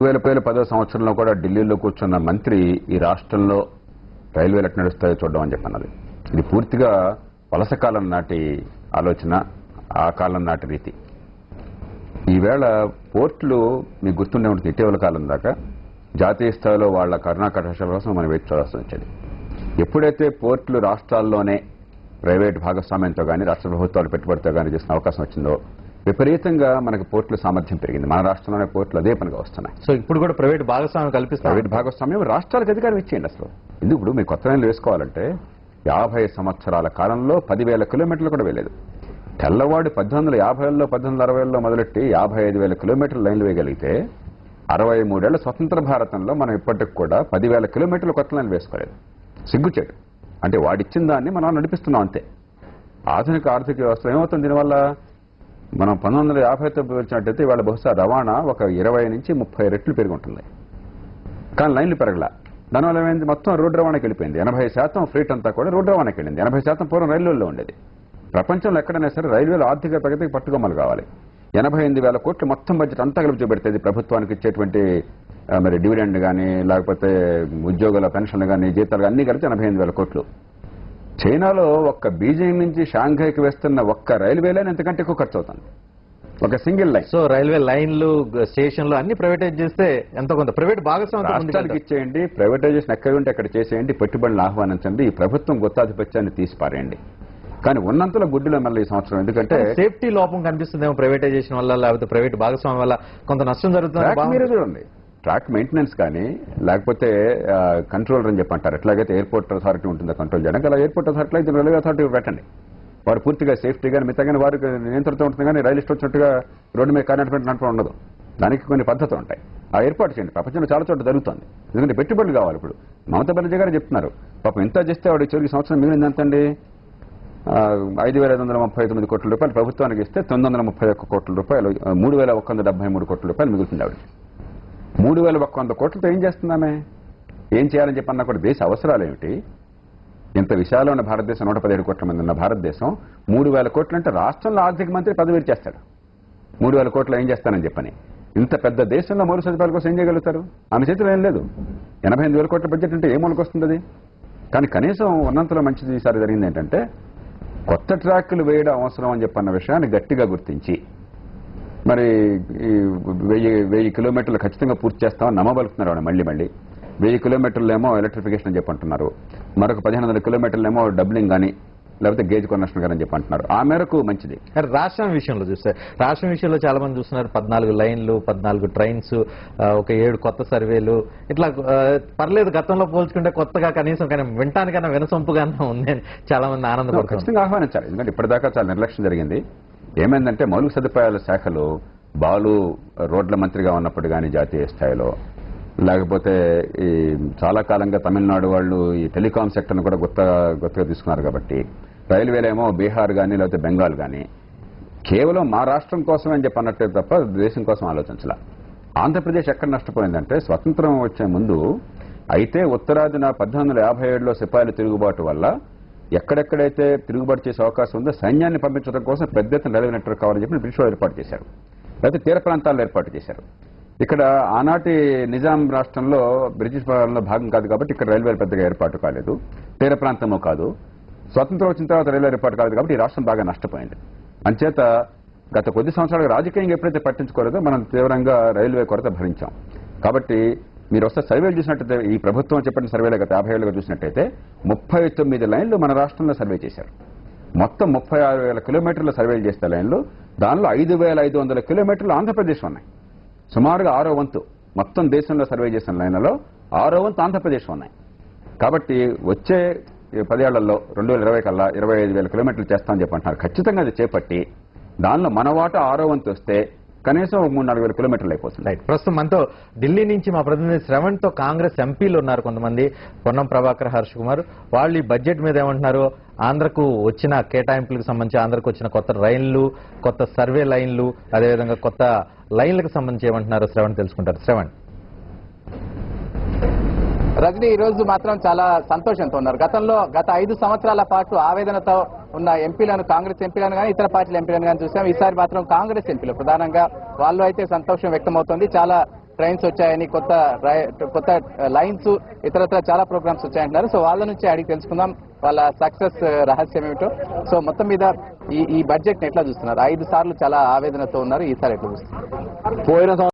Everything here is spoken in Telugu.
2010 సంవత్సరంలో కూడా ఢిల్లీలో కూర్చున్న మంత్రి ఈ రాష్ట్రంలో రైల్వేలు ఎట్లా నడుస్తాయో చూడడం అని చెప్పన్నది. ఇది పూర్తిగా వలస కాలం నాటి ఆలోచన, ఆ కాలం నాటి రీతి. ఈవేళ పోర్టులు మీకు గుర్తుండే ఉంటుంది, ఇటీవల కాలం దాకా జాతీయ స్థాయిలో వాళ్ళ కరుణా కటాక్షాల కోసం మనం వేచి చూడాల్సి వచ్చేది. ఎప్పుడైతే పోర్టులు రాష్ట్రాల్లోనే ప్రైవేట్ భాగస్వామ్యంతో కానీ రాష్ట్ర ప్రభుత్వాలు పెట్టుబడితో కానీ చేసిన అవకాశం వచ్చిందో విపరీతంగా మనకి పోర్టుల సామర్థ్యం పెరిగింది. మన రాష్ట్రంలోనే పోర్టులు అదే పనిగా వస్తున్నాయి. సో ఇప్పుడు కూడా ప్రైవేట్ భాగస్వామ్యం కల్పిస్తారు. ప్రైవేట్ భాగస్వామ్యం రాష్ట్రాలకు అధికారం ఇచ్చేయండి. అసలు ఎందుకు ఇప్పుడు మీరు కొత్త లైన్లు వేసుకోవాలంటే 50 సంవత్సరాల కాలంలో 10,000 కిలోమీటర్లు కూడా వేయలేదు. తెల్లవాడు 1850లో 1860లో మొదలెట్టి 55,000 కిలోమీటర్ల లైన్లు వేయగలిగితే 63 ఏళ్ల స్వతంత్ర భారతంలో మనం ఇప్పటికి కూడా 10,000 కిలోమీటర్ల కొత్త లైన్లు వేసుకోలేదు. సిగ్గుచేటు. అంటే వాడిచ్చిన దాన్ని మనం నడిపిస్తున్నాం అంతే. ఆధునిక ఆర్థిక వ్యవస్థ ఏమవుతుంది దీనివల్ల? మనం 1950తో పోల్చినట్టయితే ఇవాళ బహుశా రవాణా ఒక 20 నుంచి 30 రెట్లు పెరిగి ఉంటుంది. కానీ లైన్లు పెరగల. దానివల్ల ఏమైంది? మొత్తం రోడ్డు రవాణాకి వెళ్ళిపోయింది. 80% ఫ్రీట్ అంతా కూడా రోడ్డు రవాణాకి వెళ్ళింది. 80% పూర్వం రైల్వేల్లో ఉండేది. ప్రపంచంలో ఎక్కడైనా సరే రైల్వేలు ఆర్థిక ప్రగతికి పట్టుకొమ్మలు కావాలి. 88,000 కోట్లు మొత్తం బడ్జెట్ అంతా కలిపి చూపెడుతుంది. ప్రభుత్వానికి ఇచ్చేటువంటి మరి డివిడెండ్ కానీ లేకపోతే ఉద్యోగుల పెన్షన్లు కానీ జీతాలు అన్ని కలిపి 88,000 కోట్లు. చైనాలో ఒక్క బీజింగ్ నుంచి షాంఘైకి వేస్తున్న ఒక్క రైల్వే లైన్ ఎంతకంటే ఎక్కువ ఖర్చు అవుతుంది, ఒక సింగిల్ లైన్. సో రైల్వే లైన్లు, స్టేషన్లు అన్ని ప్రైవేటైజ్ చేస్తే ఎంత కొంత ప్రైవేట్ భాగస్వామ్యం రాష్ట్రాలకు ఇచ్చేయండి, ప్రైవేటైజేషన్ ఎక్కడ ఉంటే అక్కడ చేసేయండి, పెట్టుబడులను ఆహ్వానించండి, ఈ ప్రభుత్వం గుత్తాధిపత్యాన్ని తీసిపారేయండి. కానీ ఉన్నంతలో గుడ్డిలో మళ్ళీ ఈ సంవత్సరం ఎందుకంటే సేఫ్టీ లోపం కనిపిస్తుందేమో ప్రైవేటైజేషన్ వల్ల, లేకపోతే ప్రైవేట్ భాగస్వామ్యం వల్ల కొంత నష్టం జరుగుతుంది. మీరు చూడండి, ట్రాక్ మెయింటెనెన్స్ కానీ లేకపోతే కంట్రోలర్ అని చెప్పంటారు. ఎట్లాగైతే ఎయిర్పోర్ట్ అథారిటీ ఉంటుందో కంట్రోల్ చేయడానికి, అలా ఎయిర్పోర్ట్ అథారిటీ అయితే రైల్వే అథారిటీ పెట్టండి. వారు పూర్తిగా సేఫ్టీ కానీ మిగతా కానీ వారికి నియంత్రణతో ఉంటుంది. కానీ రైలు ఇష్టం వచ్చినట్టుగా రోడ్డు మీద కానిటువంటి నడపడం ఉండదు. దానికి కొన్ని పద్ధతులు ఉంటాయి. ఆ ఏర్పాటు చేయండి. ప్రపంచంలో చాలా చోట్ల జరుగుతుంది. ఎందుకంటే పెట్టుబడులు కావాలి. ఇప్పుడు మమతా బెనర్జీ గారు చెప్తున్నారు, పాపం ఎంత చేస్తే వాడు చివరికి సంవత్సరం మిగిలింది ఎంతండి? 5,539 కోట్ల రూపాయలు ప్రభుత్వానికి ఇస్తే 931 కోట్ల రూపాయలు, 3,173 కోట్ల రూపాయలు మిగులుతుంది ఆవిడ. 3,100 కోట్లతో ఏం చేస్తున్నామే? ఏం చేయాలని చెప్పన్నా కూడా దేశ అవసరాలు ఏమిటి? ఇంత విశాలమైన భారతదేశం, 117 కోట్ల మంది ఉన్న భారతదేశం 3,000 కోట్లు అంటే రాష్ట్రంలో ఆర్థిక మంత్రి పదవి చేస్తాడు. 3,000 కోట్లు ఏం చేస్తానని చెప్పని. ఇంత పెద్ద దేశంలో మౌలిక సదుపాయాల కోసం ఏం చేయగలుగుతారు? ఆమె చేతిలో ఏం లేదు. 88,000 కోట్ల బడ్జెట్ అంటే ఏ మూలకి వస్తుంది అది? కానీ కనీసం ఉన్నంతలో మంచిది ఈసారి జరిగింది ఏంటంటే కొత్త ట్రాక్లు వేయడం అవసరం అని చెప్పన్న విషయాన్ని గట్టిగా గుర్తించి మరి 1000 కిలోమీటర్లు ఖచ్చితంగా పూర్తి చేస్తామని నమ్మబలుకుతున్నారు. మళ్ళీ 1000 కిలోమీటర్లేమో ఎలక్ట్రిఫికేషన్ అని చెప్పంటున్నారు. మరొక 1,500 కిలోమీటర్లేమో డబ్లింగ్ కానీ లేకపోతే గేజ్ కన్వర్షన్ కానీ చెప్పంటున్నారు. ఆ మేరకు మంచిది. రాష్ట్రం విషయంలో చూస్తే, రాష్ట్రం విషయంలో చాలా మంది చూస్తున్నారు 14 లైన్లు, 14 ట్రైన్స్, ఒక 7 కొత్త సర్వేలు, ఇట్లా పర్లేదు గతంలో పోల్చుకుంటే కొత్తగా కనీసం కానీ వినటానికన్నా వినసొంపుగానే ఉంది. చాలా మంది ఆనందపడుతున్నారు. ఖచ్చితంగా ఆహ్వానించాలి. ఎందుకంటే ఇప్పటిదాకా చాలా నిర్లక్ష్యం జరిగింది. ఏమైందంటే మౌలిక సదుపాయాల శాఖలు బాలు రోడ్ల మంత్రిగా ఉన్నప్పుడు కానీ జాతీయ స్థాయిలో, లేకపోతే ఈ చాలా కాలంగా తమిళనాడు వాళ్ళు ఈ టెలికాం సెక్టర్ను కూడా కొత్తగా తీసుకున్నారు. కాబట్టి రైల్వేలేమో బీహార్ కానీ లేకపోతే బెంగాల్ కానీ కేవలం మా రాష్ట్రం కోసమే అని చెప్పన్నట్టే తప్ప దేశం కోసం ఆలోచించాల. ఆంధ్రప్రదేశ్ ఎక్కడ నష్టపోయిందంటే స్వతంత్రం వచ్చే ముందు అయితే ఉత్తరాదిన 1857లో సిపాయిల తిరుగుబాటు వల్ల ఎక్కడెక్కడైతే తిరుగుబాటు చేసే అవకాశం ఉందో సైన్యాన్ని పంపించడం కోసం పెద్ద ఎత్తున రైల్వే నెట్వర్క్ కావాలని చెప్పి బ్రిటిష్ వాళ్ళు ఏర్పాటు చేశారు. లేకపోతే తీర ప్రాంతాల్లో ఏర్పాటు చేశారు. ఇక్కడ ఆనాటి నిజాం రాష్ట్రంలో బ్రిటిష్ పాలనలో భాగం కాదు కాబట్టి ఇక్కడ రైల్వే పెద్దగా ఏర్పాటు కాలేదు, తీర ప్రాంతమో కాదు. స్వతంత్రం వచ్చిన తర్వాత రైల్వే ఏర్పాటు కాలేదు కాబట్టి ఈ రాష్ట్రం బాగా నష్టపోయింది. అంచేత గత కొద్ది సంవత్సరాలుగా రాజకీయంగా ఎప్పుడైతే పట్టించుకోలేదో మనం తీవ్రంగా రైల్వే కొరత భరించాం. కాబట్టి మీరు వస్తే సర్వేలు చూసినట్టయితే ఈ ప్రభుత్వం చెప్పిన సర్వేలు గత 50 ఏళ్ళుగా చూసినట్టయితే 39 లైన్లు మన రాష్ట్రంలో సర్వే చేశారు. మొత్తం 36,000 కిలోమీటర్ల సర్వేలు చేస్తే లైన్లు, దానిలో 5,500 కిలోమీటర్లు ఆంధ్రప్రదేశ్ ఉన్నాయి. సుమారుగా 6వ వంతు మొత్తం దేశంలో సర్వే చేసిన లైన్లలో 6వ వంతు ఆంధ్రప్రదేశ్ ఉన్నాయి. కాబట్టి వచ్చే 10 ఏళ్లలో 2020 కల్లా 25,000 కిలోమీటర్లు చేస్తామని చెప్పంటున్నారు. ఖచ్చితంగా అది చేపట్టి దానిలో మన వాటా 6వ వంతు వస్తే కనీసం 3,000-4,000 కిలోమీటర్లు అయిపోతుంది. ప్రస్తుతం మనతో ఢిల్లీ నుంచి మా ప్రతినిధి శ్రవణ్ తో కాంగ్రెస్ ఎంపీలు ఉన్నారు కొంతమంది, పొన్నం ప్రభాకర్, హర్ష్ కుమార్. వాళ్ళు ఈ బడ్జెట్ మీద ఏమంటున్నారు, ఆంధ్రకు వచ్చిన కేటాయింపులకు సంబంధించి, ఆంధ్రకు వచ్చిన కొత్త రైళ్లు, కొత్త సర్వే లైన్లు, అదేవిధంగా కొత్త లైన్లకు సంబంధించి ఏమంటున్నారు శ్రవణ్ తెలుసుకుంటారు. శ్రవణ్. రజనీ, ఈ రోజు మాత్రం చాలా సంతోషంతో ఉన్నారు. గత 5 సంవత్సరాల పాటు ఆవేదనతో ఉన్న ఎంపీలను, కాంగ్రెస్ ఎంపీలను కానీ ఇతర పార్టీల ఎంపీలను కానీ చూసాం. ఈసారి మాత్రం కాంగ్రెస్ ఎంపీలు ప్రధానంగా వాళ్ళు అయితే సంతోషం వ్యక్తమవుతోంది. చాలా ట్రైన్స్ వచ్చాయని, కొత్త లైన్స్, ఇతరత్ర చాలా ప్రోగ్రామ్స్ వచ్చాయంటున్నారు. సో వాళ్ళ నుంచి అడిగి తెలుసుకుందాం వాళ్ళ సక్సెస్ రహస్యం ఏమిటో. సో మొత్తం మీద ఈ బడ్జెట్ ని ఎట్లా చూస్తున్నారు? 5 సార్లు చాలా ఆవేదనతో ఉన్నారు, ఈసారి ఎట్లా చూస్తున్నారు?